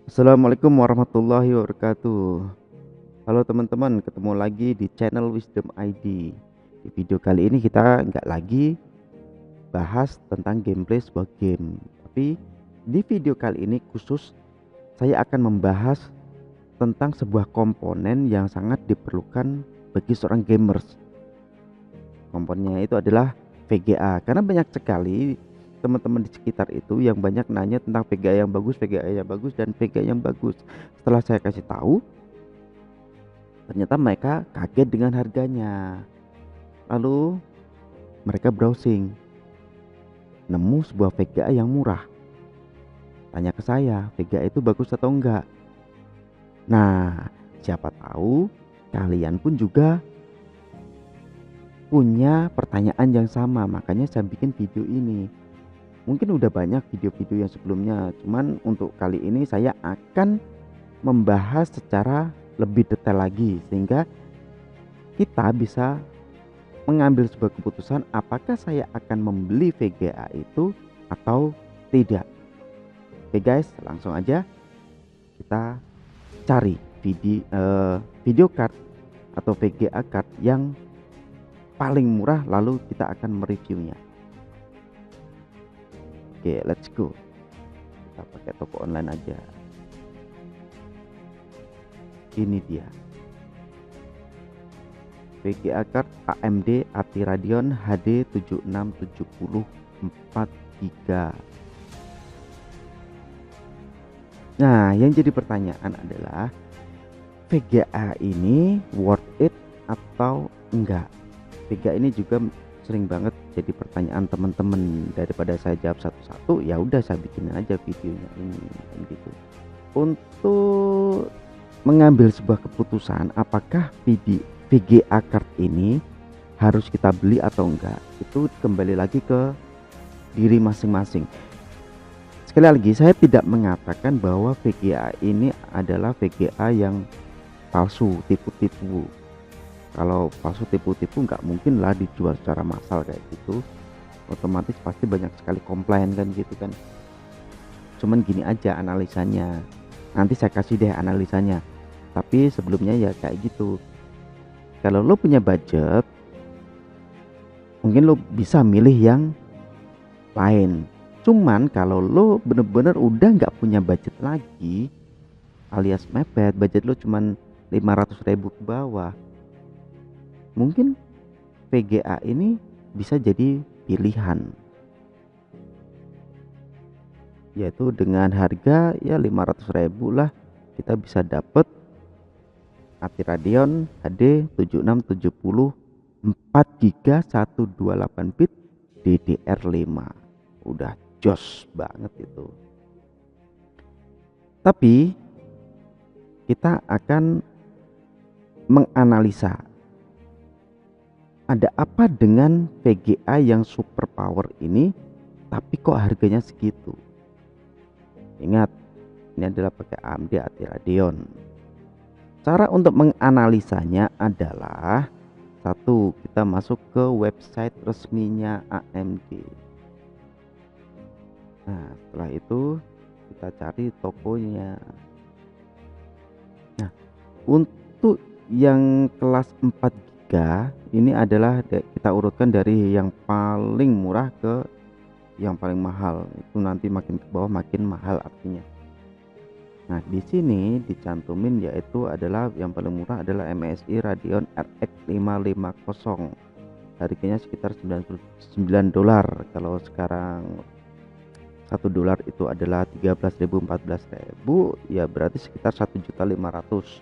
Assalamualaikum warahmatullahi wabarakatuh. Halo teman-teman, ketemu lagi di channel Wisdom ID. Di video kali ini kita nggak lagi bahas tentang gameplay sebuah game, tapi di video kali ini khusus saya akan membahas tentang sebuah komponen yang sangat diperlukan bagi seorang gamers. Komponennya itu adalah VGA, karena banyak sekali teman-teman di sekitar itu yang banyak nanya tentang VGA yang bagus, VGA yang bagus, dan VGA yang bagus. Setelah saya kasih tahu, ternyata mereka kaget dengan harganya. Lalu mereka browsing, nemu sebuah VGA yang murah. Tanya ke saya, VGA itu bagus atau enggak? Nah, siapa tahu kalian pun juga punya pertanyaan yang sama, makanya saya bikin video ini. Mungkin udah banyak video-video yang sebelumnya, cuman untuk kali ini saya akan membahas secara lebih detail lagi sehingga kita bisa mengambil sebuah keputusan apakah saya akan membeli VGA itu atau tidak. Oke guys, langsung aja kita cari video card atau VGA card yang paling murah, lalu kita akan mereviewnya. Oke, let's go. Kita pakai toko online aja. Ini dia VGA card AMD ATI Radeon HD 7670 4GB. Nah, yang jadi pertanyaan adalah VGA ini worth it atau enggak? VGA ini juga sering banget jadi pertanyaan teman-teman. Daripada saya jawab satu-satu, ya udah saya bikin aja videonya ini gitu. Untuk mengambil sebuah keputusan apakah VGA card ini harus kita beli atau enggak, itu kembali lagi ke diri masing-masing. Sekali lagi, saya tidak mengatakan bahwa VGA ini adalah VGA yang palsu, tipu-tipu. Kalau palsu, tipu-tipu nggak mungkin lah dijual secara massal kayak gitu. Otomatis pasti banyak sekali komplain kan gitu kan. Cuman gini aja analisanya. Nanti saya kasih deh analisanya. Tapi sebelumnya ya kayak gitu. Kalau lo punya budget, mungkin lo bisa milih yang lain. Cuman kalau lo bener-bener udah nggak punya budget lagi, alias mepet, budget lo cuman 500.000 ke bawah, mungkin VGA ini bisa jadi pilihan, yaitu dengan harga ya 500.000 lah kita bisa dapet ATI Radeon HD 7670 4GB 128 bit DDR5. Udah jos banget itu. Tapi kita akan menganalisa ada apa dengan VGA yang super power ini tapi kok harganya segitu. Ingat, ini adalah pakai AMD ATI Radeon. Cara untuk menganalisanya adalah satu, kita masuk ke website resminya AMD. Nah, setelah itu kita cari tokonya. Nah, untuk yang kelas 4GB ini adalah kita urutkan dari yang paling murah ke yang paling mahal. Itu nanti makin ke bawah makin mahal artinya. Nah, di sini dicantumin yaitu adalah yang paling murah adalah MSI Radeon RX 550. Harganya sekitar $99. Kalau sekarang $1 itu adalah 13.000 14.000, ya berarti sekitar 1.500.000,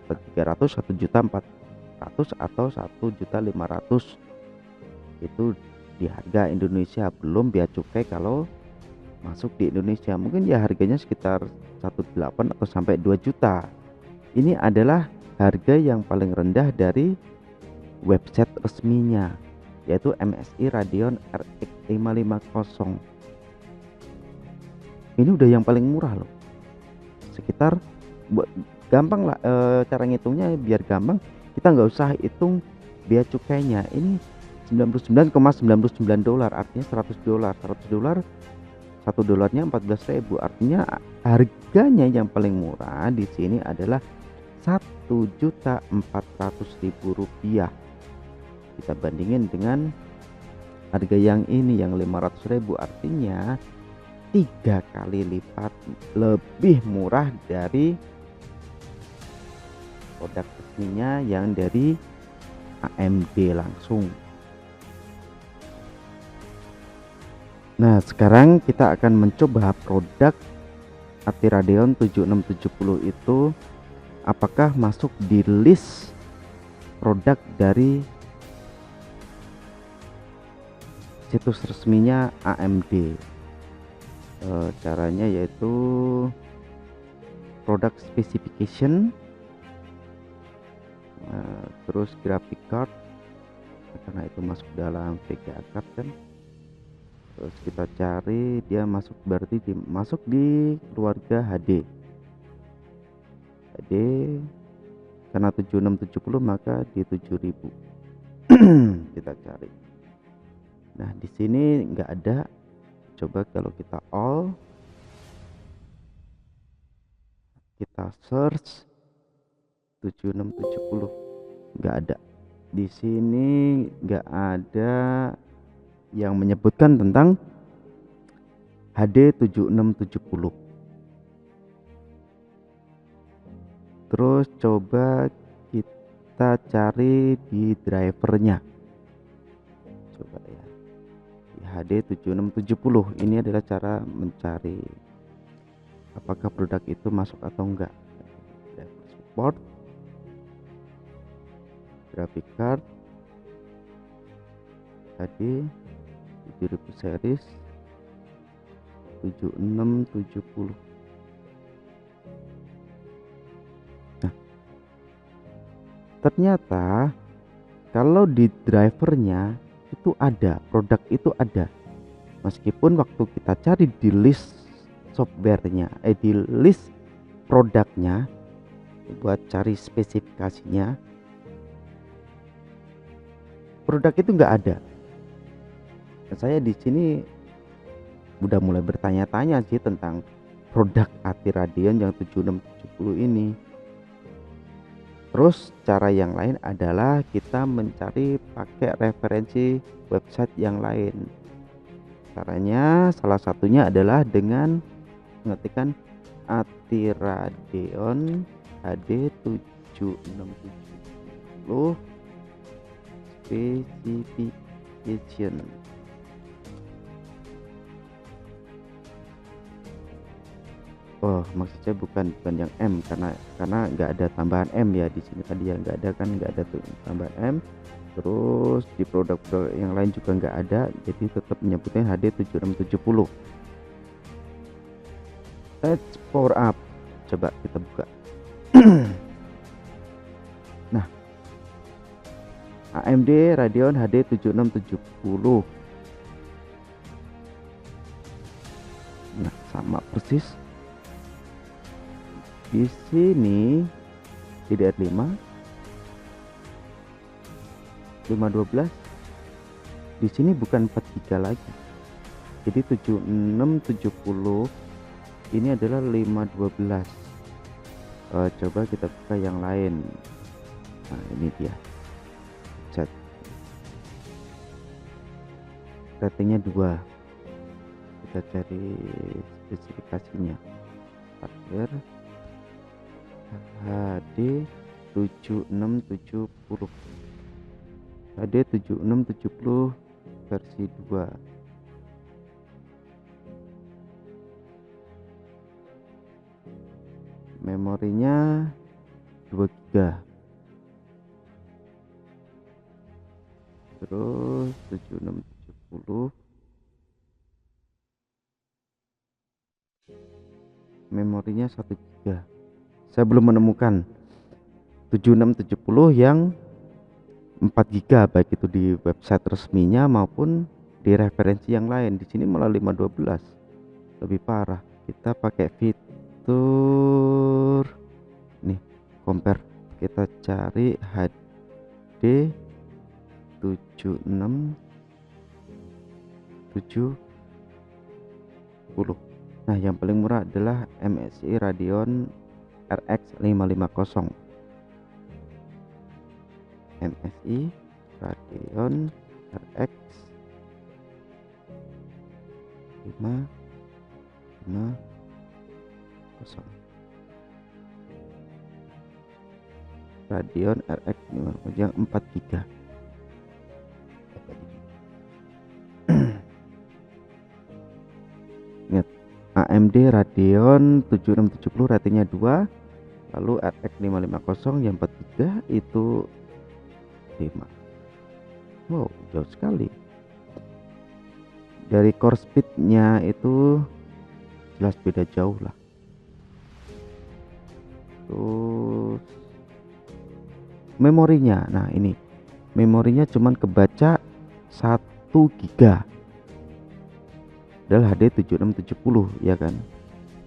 1.300.000, 1.400.000 atau 1.500.000 itu di harga Indonesia, belum bea cukai kalau masuk di Indonesia. Mungkin ya harganya sekitar 1,8 atau sampai 2 juta. Ini adalah harga yang paling rendah dari website resminya, yaitu MSI Radeon RX 550. Ini udah yang paling murah loh. Sekitar gampang lah cara ngitungnya biar gampang, kita nggak usah hitung bea cukainya. Ini $99,99, artinya $100. $100 $1-nya 14.000, artinya harganya yang paling murah di sini adalah Rp1.400.000. Kita bandingin dengan harga yang ini yang 500.000, artinya 3 kali lipat lebih murah dari produk resminya yang dari AMD langsung. Nah, sekarang kita akan mencoba produk ATI Radeon 7670 itu apakah masuk di list produk dari situs resminya AMD. Caranya yaitu product specification, terus graphic card, karena itu masuk dalam VGA card kan. Terus kita cari dia masuk, berarti masuk di keluarga HD. Karena 7670 maka di 7000. Kita cari. Nah, di sini nggak ada. Coba kalau kita all, kita search 7670, nggak ada. Di sini nggak ada yang menyebutkan tentang HD 7670. Terus coba kita cari di drivernya. Coba ya, di HD 7670 ini adalah cara mencari apakah produk itu masuk atau enggak. Driver support, graphic card tadi 7000 series 7670. Nah, ternyata kalau di drivernya itu ada, produk itu ada, meskipun waktu kita cari di list softwarenya, di list produknya buat cari spesifikasinya, produk itu nggak ada. Saya di sini udah mulai bertanya-tanya sih tentang produk ATI Radeon yang 7670 ini. Terus cara yang lain adalah kita mencari pakai referensi website yang lain. Caranya salah satunya adalah dengan mengetikkan ATI Radeon HD 7670 specification. Oh, maksud saya bukan yang M, karena nggak ada tambahan M ya di sini tadi, yang nggak ada kan, nggak ada tuh tambahan M. Terus di produk-produk yang lain juga nggak ada, jadi tetap menyebutnya HD 7670. Let's power up. Coba kita buka. Nah, AMD Radeon HD 7670. Nah, sama persis. Di sini DDR5 512. Di sini bukan 4 GB lagi. Jadi 7670 ini adalah 512. Coba kita buka yang lain. Nah, ini dia. Chat. Ratingnya 2. Kita cari spesifikasinya. Hardware HD 7670. HD 7670 versi 2. Memorinya 2 GB. Terus 7670 memorinya 1 GB. Saya belum menemukan 7670 yang 4 GB, baik itu di website resminya maupun di referensi yang lain. Di sini malah 512. Lebih parah. Kita pakai fitur nih, compare. Kita cari HD 7670 Nah, yang paling murah adalah MSI Radeon RX 550. MSI Radeon RX 550. Radeon RX 550 yang 4 GB. Ingat, AMD Radeon 7670 ratingnya 2, lalu RX 550 yang 4 GB itu 5. Wow, jauh sekali. Dari core speednya itu jelas beda jauh lah. Terus memorinya, nah ini memorinya cuman kebaca 1 GB adalah HD 7670 ya kan.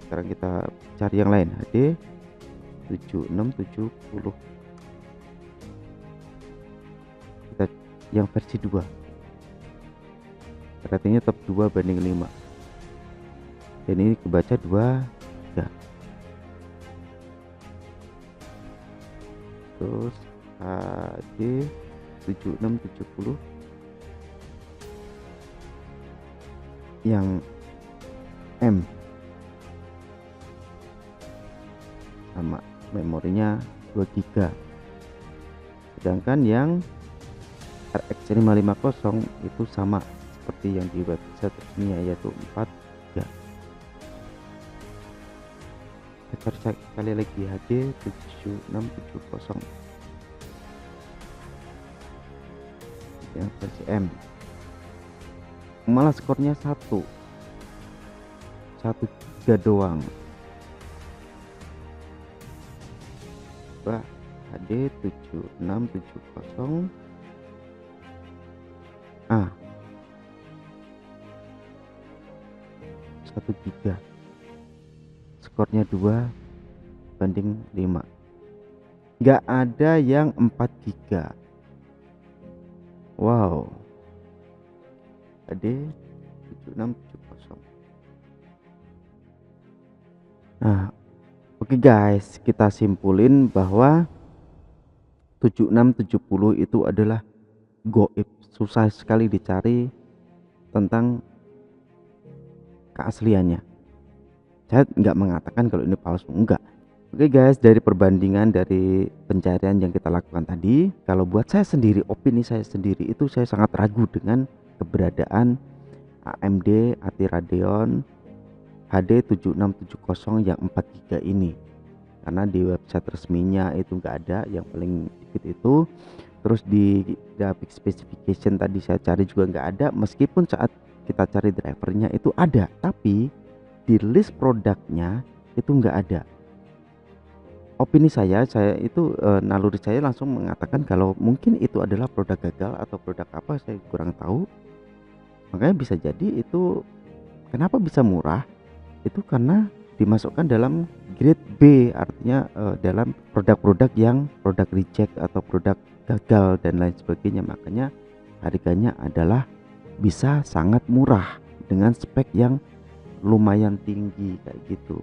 Sekarang kita cari yang lain, HD 7670, kita yang versi 2, ratingnya tetap 2/5 dan ini kebaca 2 GB. Terus HD 7670 yang M sama, memorinya 2 GB, sedangkan yang RX 550 itu sama seperti yang di website resminya, yaitu 4 GB. Kita cari sekali lagi HD 7670 yang versi M, malah skornya 1 GB doang. Coba HD 7670 1 GB, skornya 2/5, nggak ada yang 4 GB. Wow, HD 7670. Nah, oke guys, kita simpulin bahwa 7670 itu adalah goib, susah sekali dicari tentang keasliannya. Saya nggak mengatakan kalau ini palsu, enggak. Oke guys, dari perbandingan dari pencarian yang kita lakukan tadi, kalau buat saya sendiri, opini saya sendiri itu saya sangat ragu dengan keberadaan AMD AT Radeon HD 7670 yang 4 GB ini, karena di website resminya itu nggak ada, yang paling dikit itu. Terus di graphic specification tadi saya cari juga nggak ada, meskipun saat kita cari drivernya itu ada, tapi di list produknya itu nggak ada. Opini saya itu naluri saya langsung mengatakan kalau mungkin itu adalah produk gagal atau produk apa, saya kurang tahu. Makanya bisa jadi itu kenapa bisa murah, itu karena dimasukkan dalam grade B, artinya dalam produk-produk yang produk reject atau produk gagal dan lain sebagainya. Makanya harganya adalah bisa sangat murah dengan spek yang lumayan tinggi kayak gitu.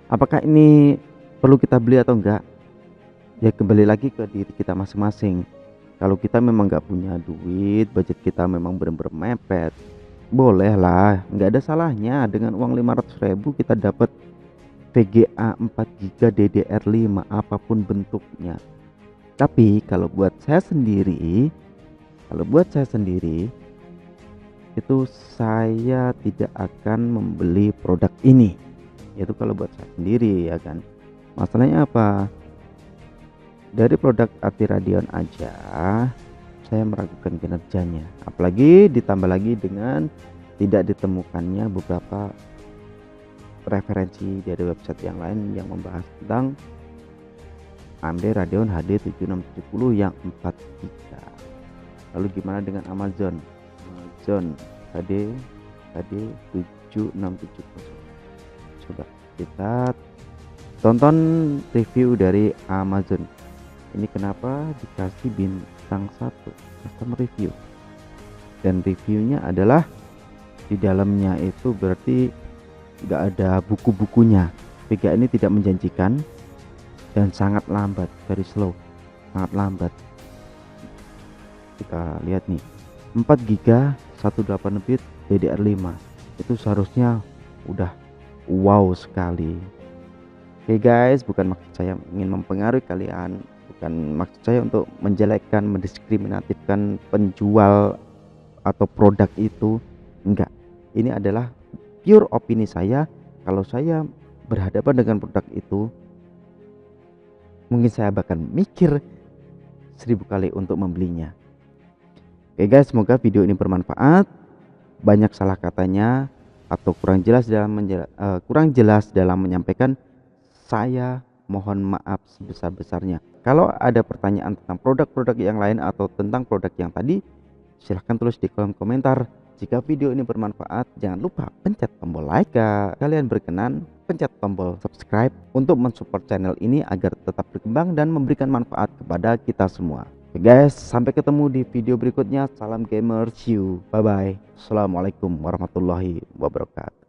Apakah ini perlu kita beli atau enggak? Ya kembali lagi ke diri kita masing-masing. Kalau kita memang nggak punya duit, budget kita memang benar-benar mepet, boleh lah, nggak ada salahnya dengan uang 500.000 kita dapat VGA 4 GB DDR5 apapun bentuknya. Tapi kalau buat saya sendiri itu saya tidak akan membeli produk ini. Itu kalau buat saya sendiri ya kan. Masalahnya apa? Dari produk AT Radeon aja saya meragukan kinerjanya, apalagi ditambah lagi dengan tidak ditemukannya beberapa referensi dari website yang lain yang membahas tentang AMD Radeon HD 7670 yang 4 GB. Lalu gimana dengan Amazon HD 7670? Coba kita tonton review dari Amazon. Ini kenapa dikasih bintang 1 custom review, dan reviewnya adalah di dalamnya itu berarti nggak ada buku-bukunya. VGA ini tidak menjanjikan dan sangat lambat, very slow, sangat lambat. Kita lihat nih, 4 GB 18 bit DDR5 itu seharusnya udah wow sekali. Oke guys, bukan maksud saya ingin mempengaruhi kalian, bukan maksud saya untuk menjelekkan, mendiskriminatifkan penjual atau produk itu, enggak. Ini adalah pure opini saya. Kalau saya berhadapan dengan produk itu, mungkin saya bahkan mikir 1000 kali untuk membelinya. Oke guys, semoga video ini bermanfaat. Banyak salah katanya atau kurang jelas dalam menyampaikan, saya mohon maaf sebesar-besarnya. Kalau ada pertanyaan tentang produk-produk yang lain atau tentang produk yang tadi, silahkan tulis di kolom komentar. Jika video ini bermanfaat, jangan lupa pencet tombol like. Jika kalian berkenan, pencet tombol subscribe untuk mensupport channel ini agar tetap berkembang dan memberikan manfaat kepada kita semua. Oke guys, sampai ketemu di video berikutnya. Salam gamer, see you, bye bye. Assalamualaikum warahmatullahi wabarakatuh.